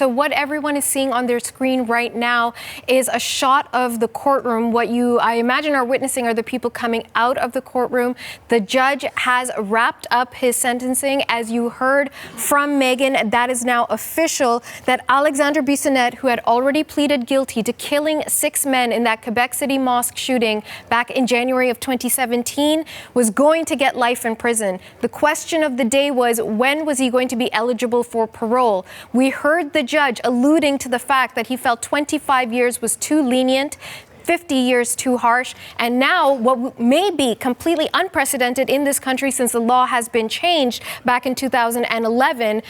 So what everyone is seeing on their screen right now is a shot of the courtroom. What you, I imagine, are witnessing are the people coming out of the courtroom. The judge has wrapped up his sentencing. As you heard from Megan, that is now official that Alexandre Bissonnette, who had already pleaded guilty to killing 6 men in that Quebec City mosque shooting back in January of 2017, was going to get life in prison. The question of the day was, when was he going to be eligible for parole? We heard the judge alluding to the fact that he felt 25 years was too lenient, 50 years too harsh, and now what may be completely unprecedented in this country since the law has been changed back in 2011,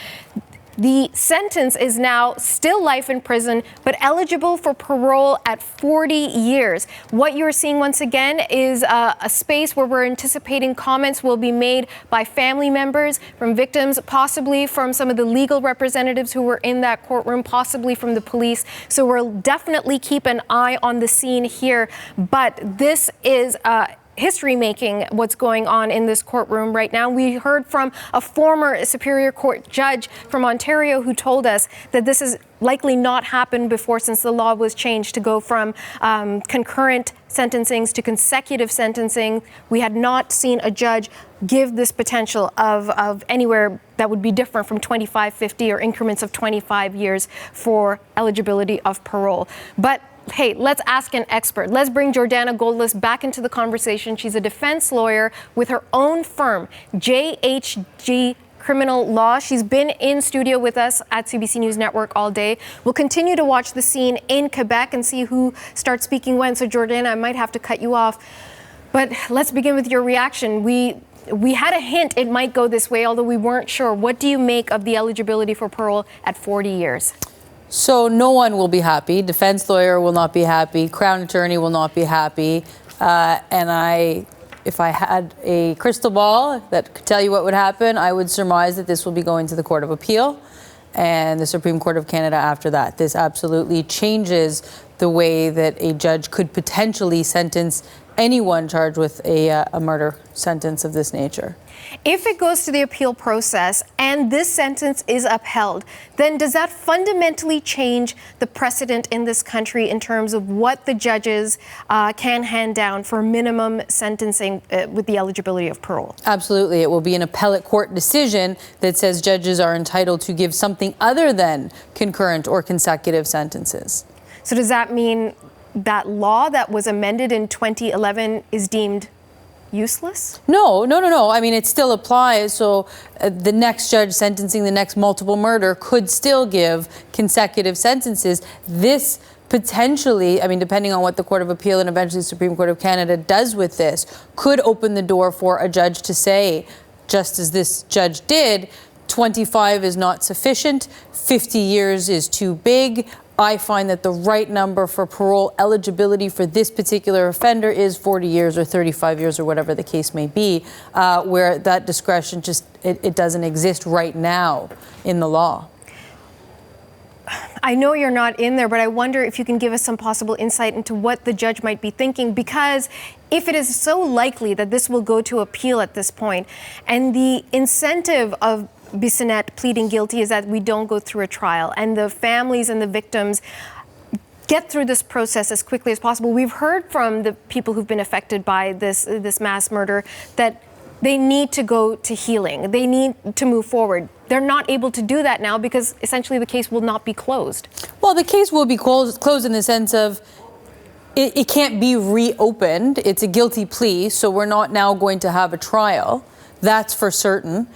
the sentence is now still life in prison, but eligible for parole at 40 years. What you're seeing once again is a space where we're anticipating comments will be made by family members, from victims, possibly from some of the legal representatives who were in that courtroom, possibly from the police. So we'll definitely keep an eye on the scene here. But this is history making, what's going on in this courtroom right now. We heard from a former Superior Court judge from Ontario who told us that this has likely not happened before since the law was changed to go from concurrent sentencings to consecutive sentencing. We had not seen a judge give this potential of anywhere that would be different from 25, 50 or increments of 25 years for eligibility of parole. But hey, let's ask an expert. Let's bring Jordana Goldlist back into the conversation. She's a defense lawyer with her own firm, JHG Criminal Law. She's been in studio with us at CBC News Network all day. We'll continue to watch the scene in Quebec and see who starts speaking when. So Jordana, I might have to cut you off, but let's begin with your reaction. We had a hint it might go this way, although we weren't sure. What do you make of the eligibility for parole at 40 years? So no one will be happy. Defense lawyer will not be happy. Crown attorney will not be happy. If I had a crystal ball that could tell you what would happen, I would surmise that this will be going to the Court of Appeal and the Supreme Court of Canada after that. This absolutely changes the way that a judge could potentially sentence anyone charged with a murder sentence of this nature. If it goes to the appeal process and this sentence is upheld, then does that fundamentally change the precedent in this country in terms of what the judges can hand down for minimum sentencing with the eligibility of parole? Absolutely. It will be an appellate court decision that says judges are entitled to give something other than concurrent or consecutive sentences. So does that mean that law that was amended in 2011 is deemed useless? No. I mean, it still applies. So the next judge sentencing the next multiple murder could still give consecutive sentences. This potentially, I mean, depending on what the Court of Appeal and eventually the Supreme Court of Canada does with this, could open the door for a judge to say, just as this judge did, 25 is not sufficient, 50 years is too big. I find that the right number for parole eligibility for this particular offender is 40 years or 35 years or whatever the case may be, where that discretion just, it doesn't exist right now in the law. I know you're not in there, but I wonder if you can give us some possible insight into what the judge might be thinking, because if it is so likely that this will go to appeal at this point, and the incentive of Bissonnette pleading guilty is that we don't go through a trial and the families and the victims get through this process as quickly as possible. We've heard from the people who've been affected by this mass murder that they need to go to healing. They need to move forward. They're not able to do that now because essentially the case will not be closed. Well, the case will be closed in the sense of it can't be reopened. It's a guilty plea, so we're not now going to have a trial. That's for certain.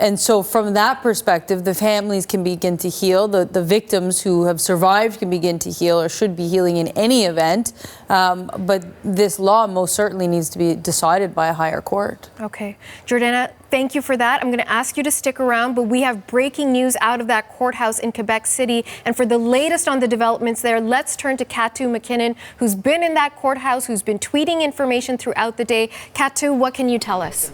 And so from that perspective, the families can begin to heal. The victims who have survived can begin to heal or should be healing in any event. But this law most certainly needs to be decided by a higher court. Okay. Jordana, thank you for that. I'm going to ask you to stick around, but we have breaking news out of that courthouse in Quebec City. And for the latest on the developments there, let's turn to Katu McKinnon, who's been in that courthouse, who's been tweeting information throughout the day. Katu, what can you tell us?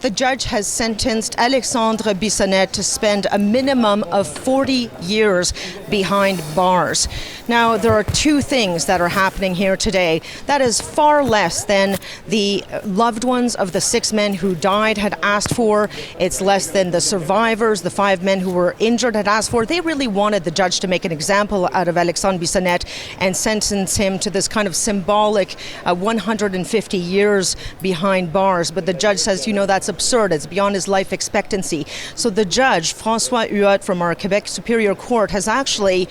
the judge has sentenced Alexandre Bissonnette to spend a minimum of 40 years behind bars. Now, there are two things that are happening here today. That is far less than the loved ones of the 6 men who died had asked for. It's less than the survivors, the 5 men who were injured, had asked for. They really wanted the judge to make an example out of Alexandre Bissonnette and sentence him to this kind of symbolic 150 years behind bars. But the judge says, you know, that's absurd. It's beyond his life expectancy. So the judge, François Huot from our Quebec Superior Court, has actually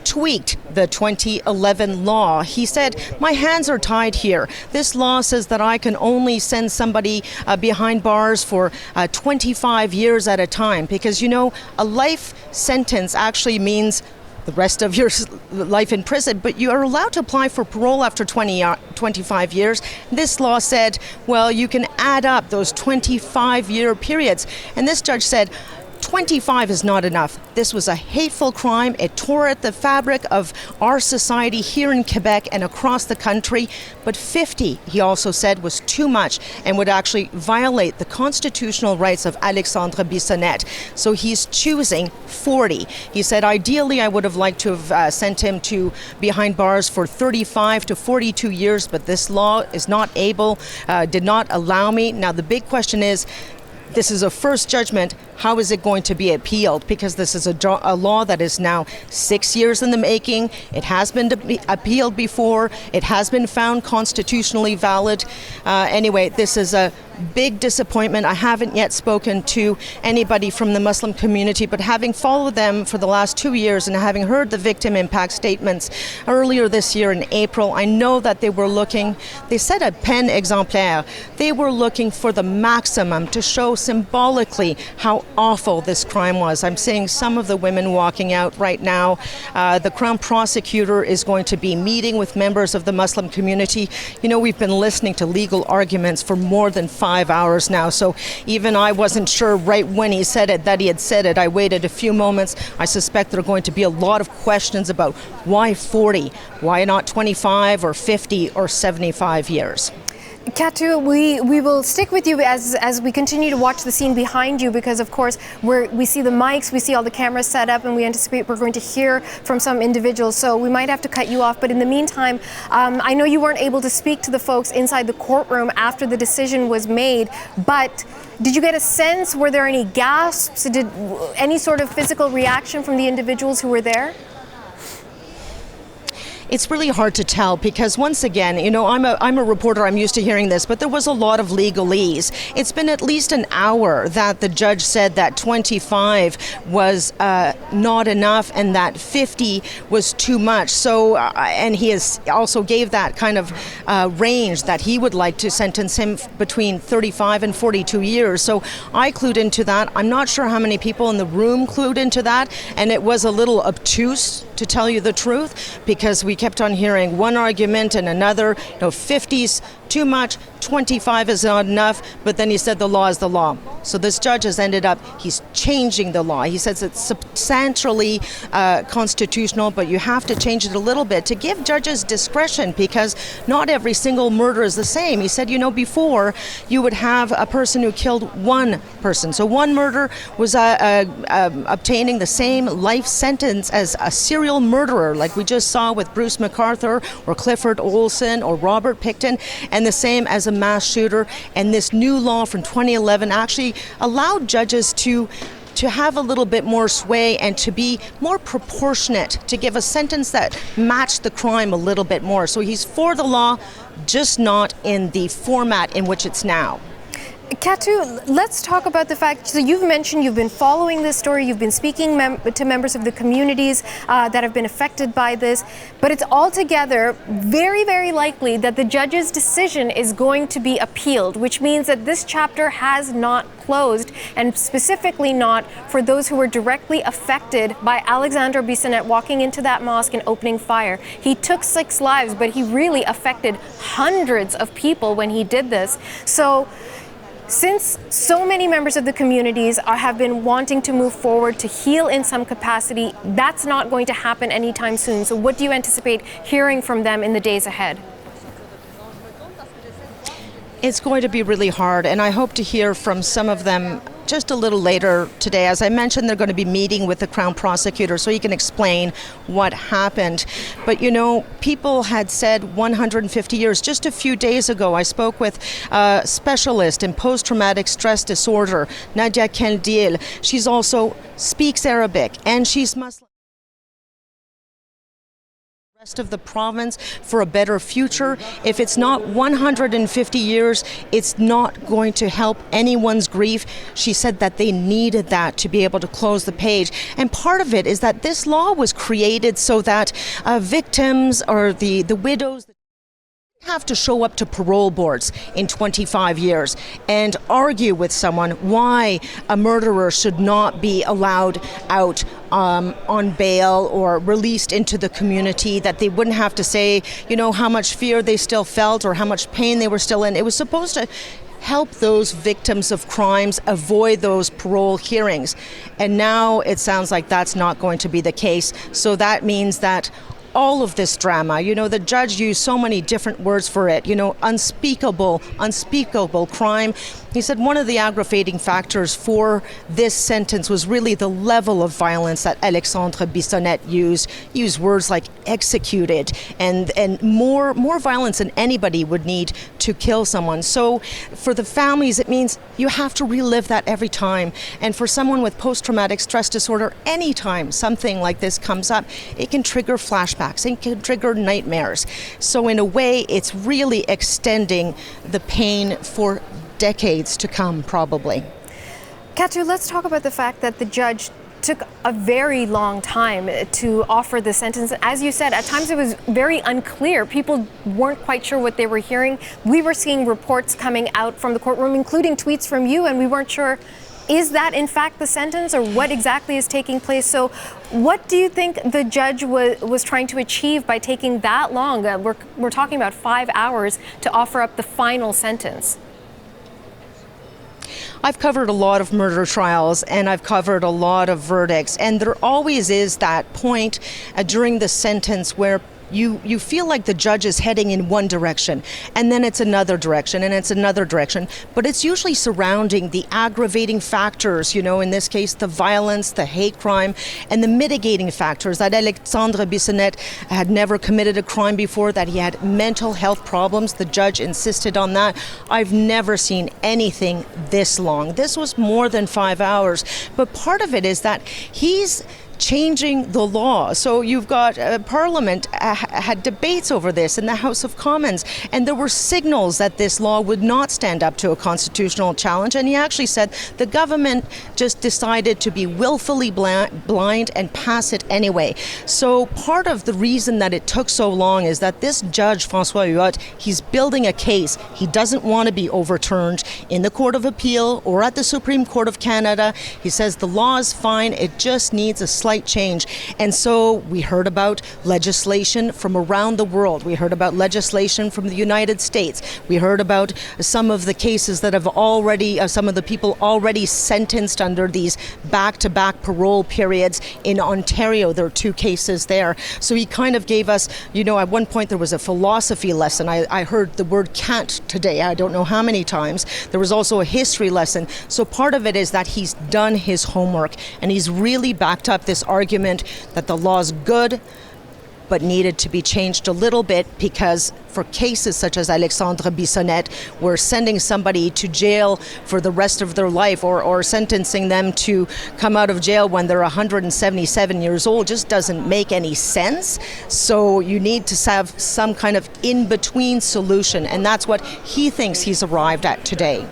tweaked the 2011 law. He said, my hands are tied here. This law says that I can only send somebody behind bars for 25 years at a time, because, you know, a life sentence actually means the rest of your life in prison, but you are allowed to apply for parole after 25 years. This law said, well, you can add up those 25-year periods. And this judge said, 25 is not enough. This was a hateful crime. It tore at the fabric of our society here in Quebec and across the country. But 50, he also said, was too much and would actually violate the constitutional rights of Alexandre Bissonnette. So he's choosing 40. He said, ideally, I would have liked to have sent him to behind bars for 35 to 42 years, but this law is not able, did not allow me. Now, the big question is, this is a first judgment. How is it going to be appealed? Because this is a law that is now 6 years in the making. It has been appealed before. It has been found constitutionally valid. Anyway, this is a big disappointment. I haven't yet spoken to anybody from the Muslim community, but having followed them for the last 2 years and having heard the victim impact statements earlier this year in April, I know that they were looking, they said a peine exemplaire. They were looking for the maximum to show symbolically how awful this crime was. I'm seeing some of the women walking out right now. The Crown Prosecutor is going to be meeting with members of the Muslim community. You know, we've been listening to legal arguments for more than 5 hours now, so even I wasn't sure right when he said it that he had said it. I waited a few moments. I suspect there are going to be a lot of questions about why 40, why not 25 or 50 or 75 years. Katu, we will stick with you as we continue to watch the scene behind you, because of course we see the mics, we see all the cameras set up, and we anticipate we're going to hear from some individuals, so we might have to cut you off. But in the meantime, I know you weren't able to speak to the folks inside the courtroom after the decision was made, but did you get a sense, were there any gasps, did any sort of physical reaction from the individuals who were there? It's really hard to tell because, once again, you know, I'm a reporter, I'm used to hearing this, but there was a lot of legalese. It's been at least an hour that the judge said that 25 was not enough and that 50 was too much. So, and he has also gave that kind of range that he would like to sentence him between 35 and 42 years. So I clued into that. I'm not sure how many people in the room clued into that, and it was a little obtuse, to tell you the truth, because we kept on hearing one argument and another. You know, 50's too much, 25 is not enough, but then he said the law is the law. So this judge has ended up, he's changing the law. He says it's substantially constitutional, but you have to change it a little bit to give judges discretion, because not every single murder is the same. He said, you know, before you would have a person who killed one person. So one murder was obtaining the same life sentence as a serial murderer, like we just saw with Bruce MacArthur or Clifford Olson or Robert Pickton, and the same as a mass shooter. And this new law from 2011 actually allowed judges to have a little bit more sway and to be more proportionate, to give a sentence that matched the crime a little bit more. So he's for the law, just not in the format in which it's now. Katu, let's talk about the fact, so you've mentioned you've been following this story, you've been speaking to members of the communities that have been affected by this, but it's altogether very, very likely that the judge's decision is going to be appealed, which means that this chapter has not closed, and specifically not for those who were directly affected by Alexandre Bissonnette walking into that mosque and opening fire. He took 6 lives, but he really affected hundreds of people when he did this. So, since so many members of the communities have been wanting to move forward to heal in some capacity, that's not going to happen anytime soon. So what do you anticipate hearing from them in the days ahead? It's going to be really hard, and I hope to hear from some of them just a little later today. As I mentioned, they're going to be meeting with the Crown Prosecutor so he can explain what happened. But you know, people had said 150 years. Just a few days ago, I spoke with a specialist in post-traumatic stress disorder, Nadia Keldil. She's also speaks Arabic, and she's Muslim. Rest of the province for a better future. If it's not 150 years, it's not going to help anyone's grief. She said that they needed that to be able to close the page. And part of it is that this law was created so that victims or the widows have to show up to parole boards in 25 years and argue with someone why a murderer should not be allowed out on bail or released into the community, that they wouldn't have to say, you know, how much fear they still felt or how much pain they were still in. It was supposed to help those victims of crimes avoid those parole hearings. And now it sounds like that's not going to be the case. So that means that all of this drama, you know, the judge used so many different words for it, you know, unspeakable crime. He said one of the aggravating factors for this sentence was really the level of violence that Alexandre Bissonnette used words like executed and more violence than anybody would need to kill someone. So for the families, it means you have to relive that every time. And for someone with post-traumatic stress disorder, anytime something like this comes up, it can trigger flashbacks, it can trigger nightmares. So in a way, it's really extending the pain for decades to come, probably. Katu, let's talk about the fact that the judge took a very long time to offer the sentence. As you said, at times it was very unclear. People weren't quite sure what they were hearing. We were seeing reports coming out from the courtroom, including tweets from you, and we weren't sure, is that in fact the sentence or what exactly is taking place? So what do you think the judge was trying to achieve by taking that long? We're talking about 5 hours to offer up the final sentence. I've covered a lot of murder trials and I've covered a lot of verdicts, and there always is that point during the sentence where you feel like the judge is heading in one direction, and then it's another direction, and it's another direction. But it's usually surrounding the aggravating factors, you know, in this case, the violence, the hate crime, and the mitigating factors, that Alexandre Bissonnette had never committed a crime before, that he had mental health problems. The judge insisted on that. I've never seen anything this long. This was more than 5 hours. But part of it is that he's changing the law. So you've got Parliament had debates over this in the House of Commons, and there were signals that this law would not stand up to a constitutional challenge. And he actually said the government just decided to be willfully blind and pass it anyway. So part of the reason that it took so long is that this judge, François Huot, he's building a case. He doesn't want to be overturned in the Court of Appeal or at the Supreme Court of Canada. He says the law is fine, it just needs a slight change. And so we heard about legislation from around the world. We heard about legislation from the United States. We heard about some of the cases that have already, some of the people already sentenced under these back-to-back parole periods in Ontario. There are 2 cases there. So he kind of gave us, you know, at one point there was a philosophy lesson. I heard the word Kant today, I don't know how many times. There was also a history lesson. So part of it is that he's done his homework, and he's really backed up this argument that the law's good but needed to be changed a little bit, because for cases such as Alexandre Bissonnette, we're sending somebody to jail for the rest of their life or sentencing them to come out of jail when they're 177 years old just doesn't make any sense. So you need to have some kind of in-between solution, and that's what he thinks he's arrived at today.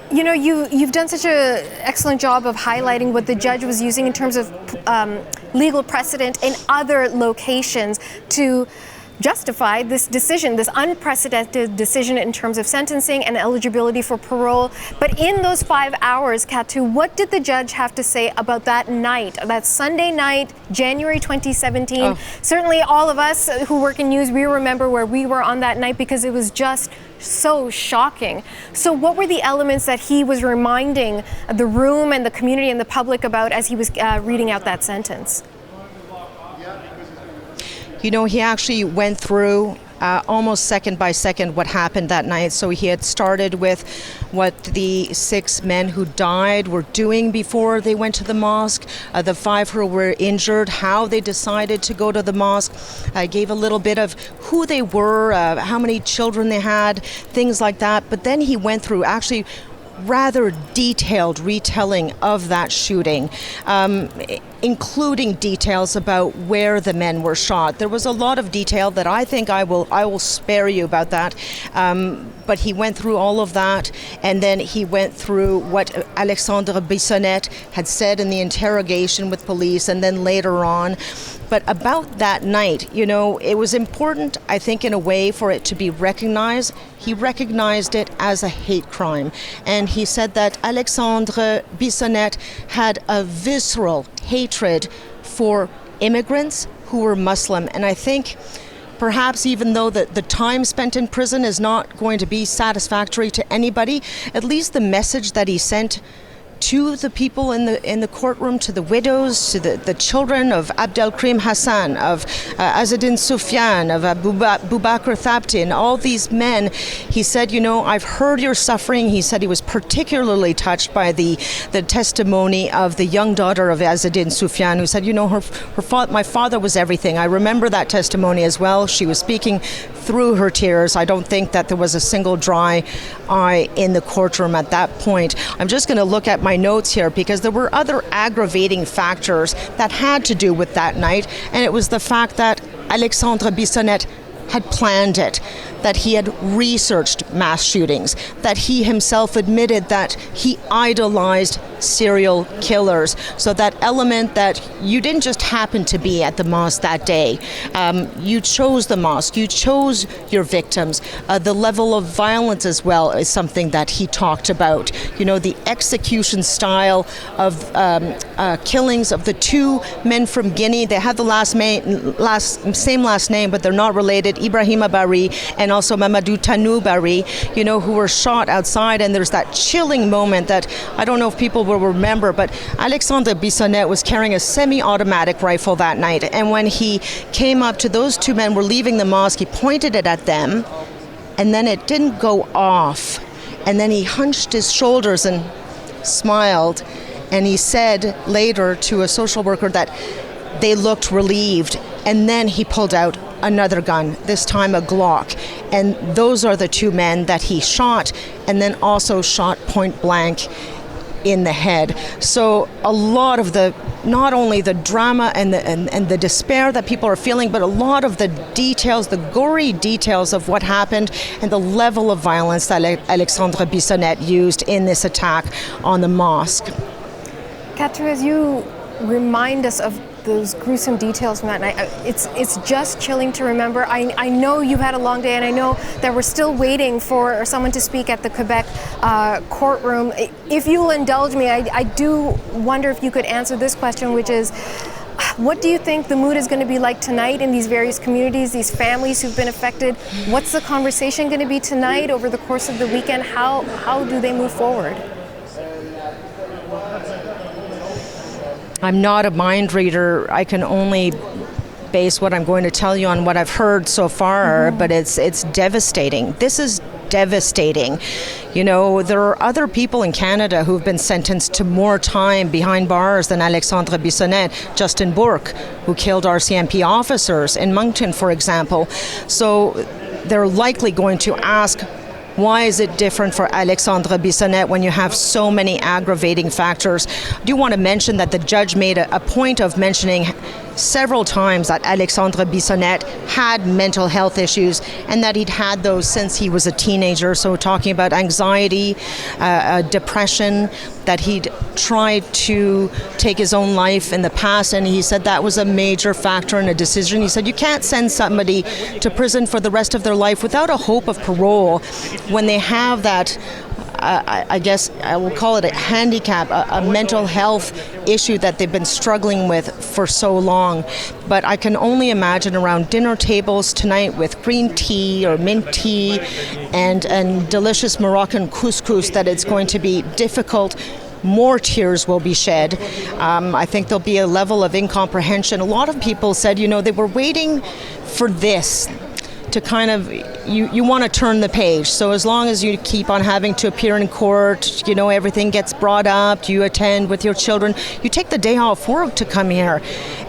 You know, you've done such an excellent job of highlighting what the judge was using in terms of legal precedent in other locations to justify this decision, this unprecedented decision in terms of sentencing and eligibility for parole. But in those 5 hours, Katu, what did the judge have to say about that night, that Sunday night, January 2017? Oh. Certainly all of us who work in news, we remember where we were on that night because it was just so shocking. So what were the elements that he was reminding the room and the community and the public about as he was reading out that sentence? You know, he actually went through almost second by second what happened that night. So he had started with what the 6 men who died were doing before they went to the mosque, the 5 who were injured, how they decided to go to the mosque, gave a little bit of who they were, how many children they had, things like that. But then he went through actually rather detailed retelling of that shooting, including details about where the men were shot. There was a lot of detail that I think I will spare you about that. But he went through all of that, and then he went through what Alexandre Bissonnette had said in the interrogation with police, and then later on. But about that night, you know, it was important, I think, in a way for it to be recognized. He recognized it as a hate crime. And he said that Alexandre Bissonnette had a visceral hatred for immigrants who were Muslim. And I think perhaps even though the time spent in prison is not going to be satisfactory to anybody, at least the message that he sent to the people in the courtroom, to the widows, to the children of Abdelkrim Hassan, of Azzedine Soufiane, of Boubacar Thabti, and all these men. He said, you know, I've heard your suffering. He said he was particularly touched by the testimony of the young daughter of Azzedine Soufiane, who said, you know, my father was everything. I remember that testimony as well. She was speaking through her tears. I don't think that there was a single dry eye in the courtroom at that point. I'm just going to look at my notes here because there were other aggravating factors that had to do with that night, and it was the fact that Alexandre Bissonnette had planned it, that he had researched mass shootings, that he himself admitted that he idolized serial killers. So that element that you didn't just happen to be at the mosque that day. You chose the mosque, you chose your victims. The level of violence as well is something that he talked about. You know, the execution style of killings of the 2 men from Guinea. They have the same last name, but they're not related. Ibrahima Bari and also Mamadou Tanou Bari, you know, who were shot outside. And there's that chilling moment that I don't know if people will remember, but Alexandre Bissonnette was carrying a semi-automatic rifle that night. And when he came up to those 2 men were leaving the mosque, he pointed it at them, and then it didn't go off. And then he hunched his shoulders and smiled. And he said later to a social worker that they looked relieved. And then he pulled out another gun, this time a Glock. And those are the 2 men that he shot, and then also shot point blank in the head. So a lot of not only the drama and the despair that people are feeling, but a lot of the details, the gory details of what happened and the level of violence that Alexandre Bissonnette used in this attack on the mosque. Katru, as you remind us of those gruesome details from that night, it's just chilling to remember. I know you had a long day, and I know that we're still waiting for someone to speak at the Quebec courtroom. If you will indulge me, I do wonder if you could answer this question, which is, what do you think the mood is going to be like tonight in these various communities, these families who've been affected? What's the conversation going to be tonight over the course of the weekend? How do they move forward? I'm not a mind reader. I can only base what I'm going to tell you on what I've heard so far, but it's devastating. This is devastating. You know, there are other people in Canada who've been sentenced to more time behind bars than Alexandre Bissonnette. Justin Bourque, who killed RCMP officers in Moncton, for example. So they're likely going to ask, why is it different for Alexandre Bissonnette when you have so many aggravating factors? I do want to mention that the judge made a point of mentioning several times that Alexandre Bissonnette had mental health issues and that he'd had those since he was a teenager. So talking about anxiety, depression, that he'd tried to take his own life in the past, and he said that was a major factor in a decision. He said you can't send somebody to prison for the rest of their life without a hope of parole when they have that I guess I will call it a handicap, a mental health issue that they've been struggling with for so long. But I can only imagine around dinner tables tonight with green tea or mint tea and delicious Moroccan couscous that it's going to be difficult. More tears will be shed. I think there'll be a level of incomprehension. A lot of people said, you know, they were waiting for this to kind of, you want to turn the page. So as long as you keep on having to appear in court, everything gets brought up, you attend with your children, you take the day off work to come here.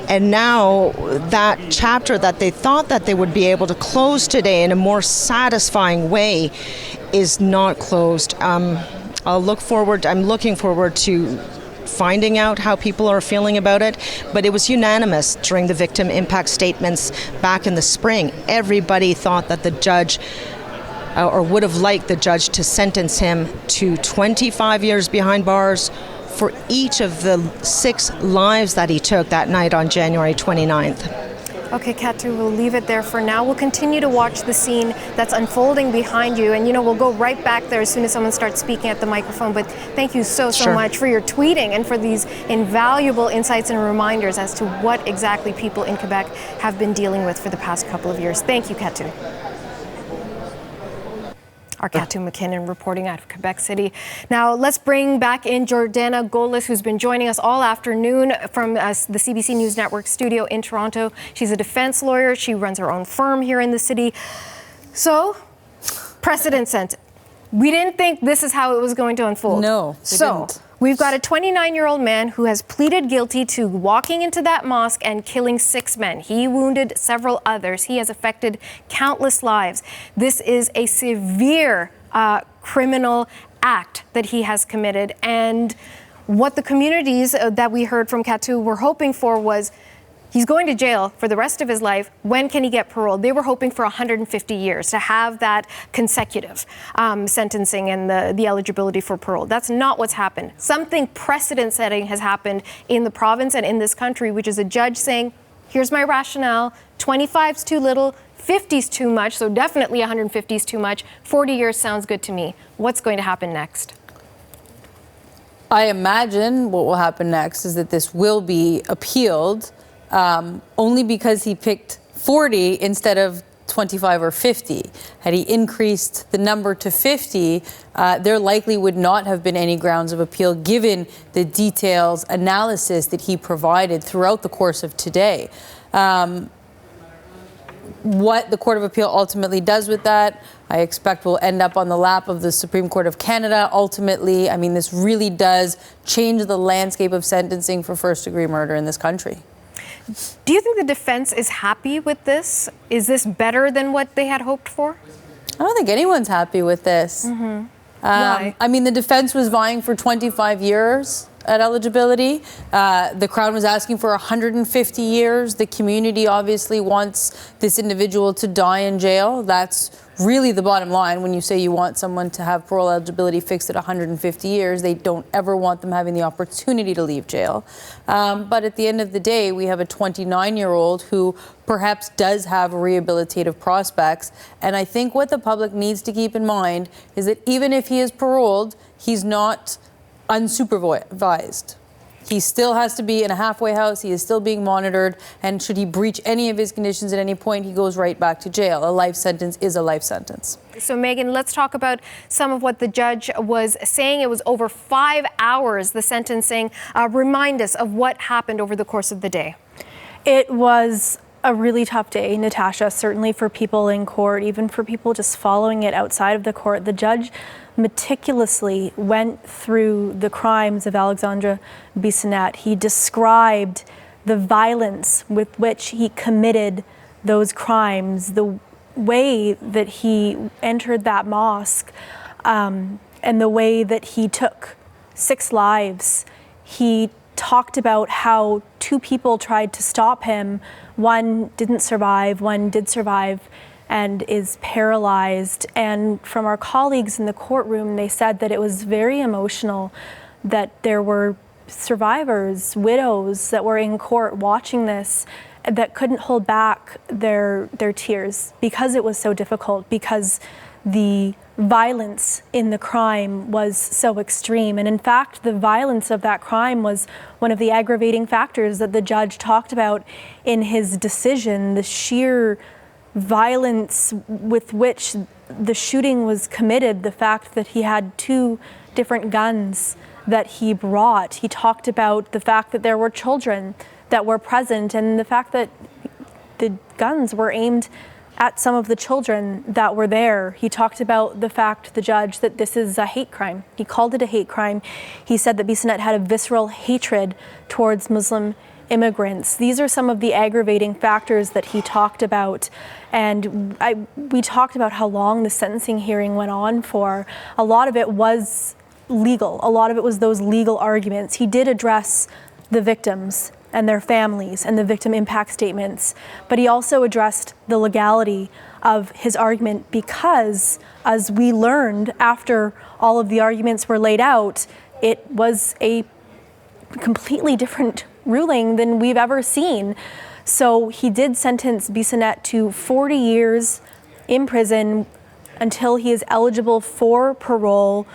And now that chapter that they thought that they would be able to close today in a more satisfying way is not closed. I'm looking forward to finding out how people are feeling about it, but it was unanimous during the victim impact statements back in the spring. Everybody thought that the judge, or would have liked the judge to sentence him to 25 years behind bars for each of the 6 lives that he took that night on January 29th. Okay, Katu, we'll leave it there for now. We'll continue to watch the scene that's unfolding behind you. And, we'll go right back there as soon as someone starts speaking at the microphone. But thank you so much for your tweeting and for these invaluable insights and reminders as to what exactly people in Quebec have been dealing with for the past couple of years. Thank you, Katu. Our Katu McKinnon reporting out of Quebec City. Now, let's bring back in Jordana Golis, who's been joining us all afternoon from the CBC News Network studio in Toronto. She's a defense lawyer. She runs her own firm here in the city. So, precedent set. We didn't think this is how it was going to unfold. No, didn't. We've got a 29-year-old man who has pleaded guilty to walking into that mosque and killing 6 men. He wounded several others. He has affected countless lives. This is a severe criminal act that he has committed. And what the communities that we heard from Katu were hoping for was, he's going to jail for the rest of his life. When can he get paroled? They were hoping for 150 years to have that consecutive sentencing and the eligibility for parole. That's not what's happened. Something precedent-setting has happened in the province and in this country, which is a judge saying, here's my rationale, 25's too little, 50's too much, so definitely 150's too much, 40 years sounds good to me. What's going to happen next? I imagine what will happen next is that this will be appealed, only because he picked 40 instead of 25 or 50. Had he increased the number to 50, there likely would not have been any grounds of appeal given the details analysis that he provided throughout the course of today. What the Court of Appeal ultimately does with that, I expect will end up on the lap of the Supreme Court of Canada ultimately. I mean, this really does change the landscape of sentencing for first-degree murder in this country. Do you think the defense is happy with this? Is this better than what they had hoped for? I don't think anyone's happy with this. Why? I mean, the defense was vying for 25 years at eligibility. The Crown was asking for 150 years. The community obviously wants this individual to die in jail. That's really the bottom line. When you say you want someone to have parole eligibility fixed at 150 years, they don't ever want them having the opportunity to leave jail. But at the end of the day, we have a 29-year-old who perhaps does have rehabilitative prospects. And I think what the public needs to keep in mind is that even if he is paroled, he's not unsupervised. He still has to be in a halfway house. He is still being monitored. And should he breach any of his conditions at any point, he goes right back to jail. A life sentence is a life sentence. So, Megan, let's talk about some of what the judge was saying. It was over 5 hours, the sentencing. Remind us of what happened over the course of the day. It was a really tough day, Natasha, certainly for people in court, even for people just following it outside of the court. The judge meticulously went through the crimes of Alexandre Bissonnette. He described the violence with which he committed those crimes, the way that he entered that mosque, and the way that he took 6 lives. He talked about how 2 people tried to stop him. One didn't survive, one did survive and is paralyzed. And from our colleagues in the courtroom, they said that it was very emotional, that there were survivors, widows that were in court watching this that couldn't hold back their tears because it was so difficult, because the violence in the crime was so extreme. And in fact, the violence of that crime was one of the aggravating factors that the judge talked about in his decision, the sheer violence with which the shooting was committed, the fact that he had 2 different guns that he brought. He talked about the fact that there were children that were present and the fact that the guns were aimed at some of the children that were there. He talked about the fact, the judge, that this is a hate crime. He called it a hate crime. He said that Bissonnette had a visceral hatred towards Muslim immigrants. These are some of the aggravating factors that he talked about. And we talked about how long the sentencing hearing went on for. A lot of it was legal. A lot of it was those legal arguments. He did address the victims and their families and the victim impact statements, but he also addressed the legality of his argument because, as we learned after all of the arguments were laid out, it was a completely different ruling than we've ever seen. So he did sentence Bissonnette to 40 years in prison until he is eligible for parole.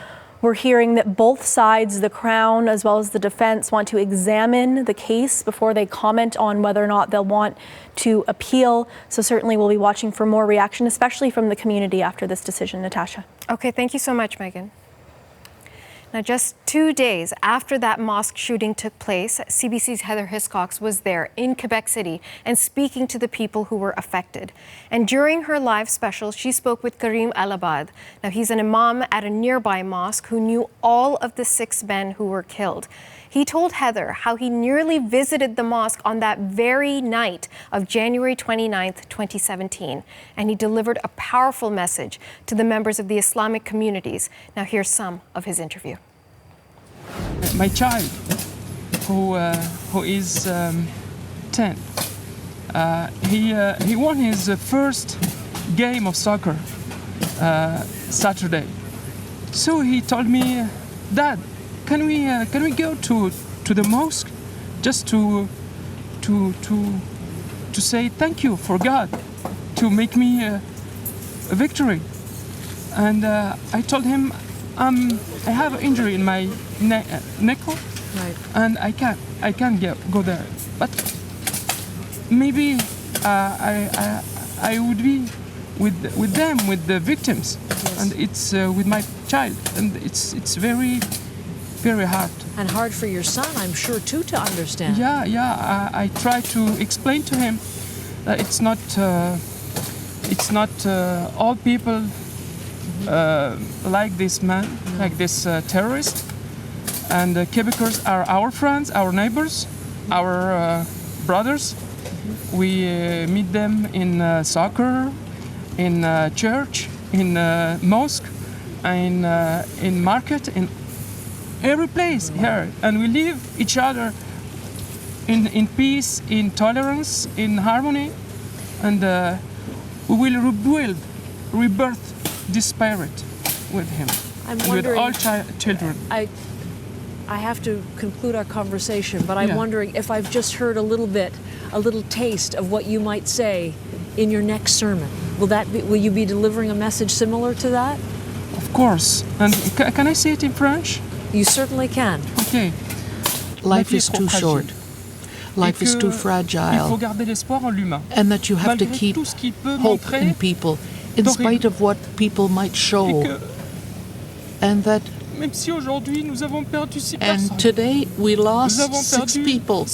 We're hearing that both sides, the Crown as well as the defense, want to examine the case before they comment on whether or not they'll want to appeal. So certainly we'll be watching for more reaction, especially from the community after this decision, Natasha. Okay, thank you so much, Megan. Now, just 2 days after that mosque shooting took place, CBC's Heather Hiscox was there in Quebec City and speaking to the people who were affected. And during her live special, she spoke with Karim Alabad. Now, he's an imam at a nearby mosque who knew all of the 6 men who were killed. He told Heather how he nearly visited the mosque on that very night of January 29th, 2017. And he delivered a powerful message to the members of the Islamic communities. Now, here's some of his interview. My child, who is 10, he won his first game of soccer Saturday. So he told me, "Dad, can we go to the mosque just to say thank you for God to make me a victory?" And I told him, I have an injury in my neck, right, and I can't go there. But maybe I would be with them, with the victims, yes, and it's with my child, and it's very, very hard. And hard for your son, I'm sure, too, to understand. Yeah. I try to explain to him that it's not all people like this man, like this terrorist. And Quebecers are our friends, our neighbors, our brothers. We meet them in soccer, in church, in mosque, in market, in every place here. And we live each other in peace, in tolerance, in harmony. And we will rebirth this spirit with him, I'm and wondering, with all children. I have to conclude our conversation, but I'm wondering if I've just heard a little taste of what you might say in your next sermon. Will you be delivering a message similar to that? Of course. And can I say it in French? You certainly can. Okay. Life is too short. Life is too fragile. And that you have to keep hope in people, in spite of what people might show. And that today we lost 6 people.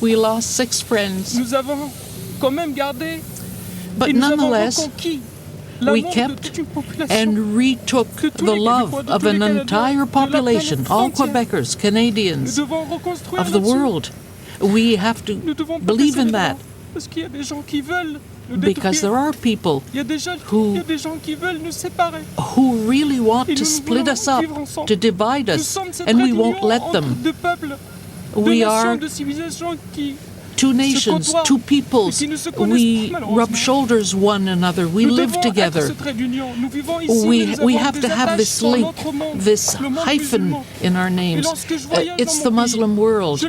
We lost 6 friends. But nonetheless, we kept and retook the love of an entire population, all Quebecers, Canadians, of the world. We have to believe in that, because there are people who really want to split us up, to divide us, and we won't let them. We are 2 nations, 2 peoples. We rub shoulders one another. We live together. We have to have this link, this hyphen in our names. It's the Muslim world.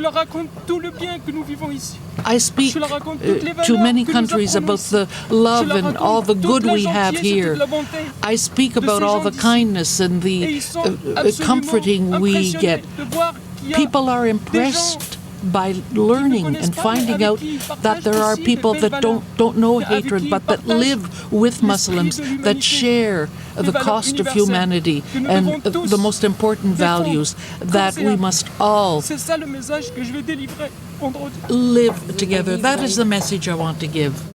I speak to many countries about the love and all the good we have here. I speak about all the kindness and the comforting we get. People are impressed by learning and finding out that there are people that don't know hatred, but that live with Muslims, that share the cost of humanity and the most important values, that we must all live together. That is the message I want to give.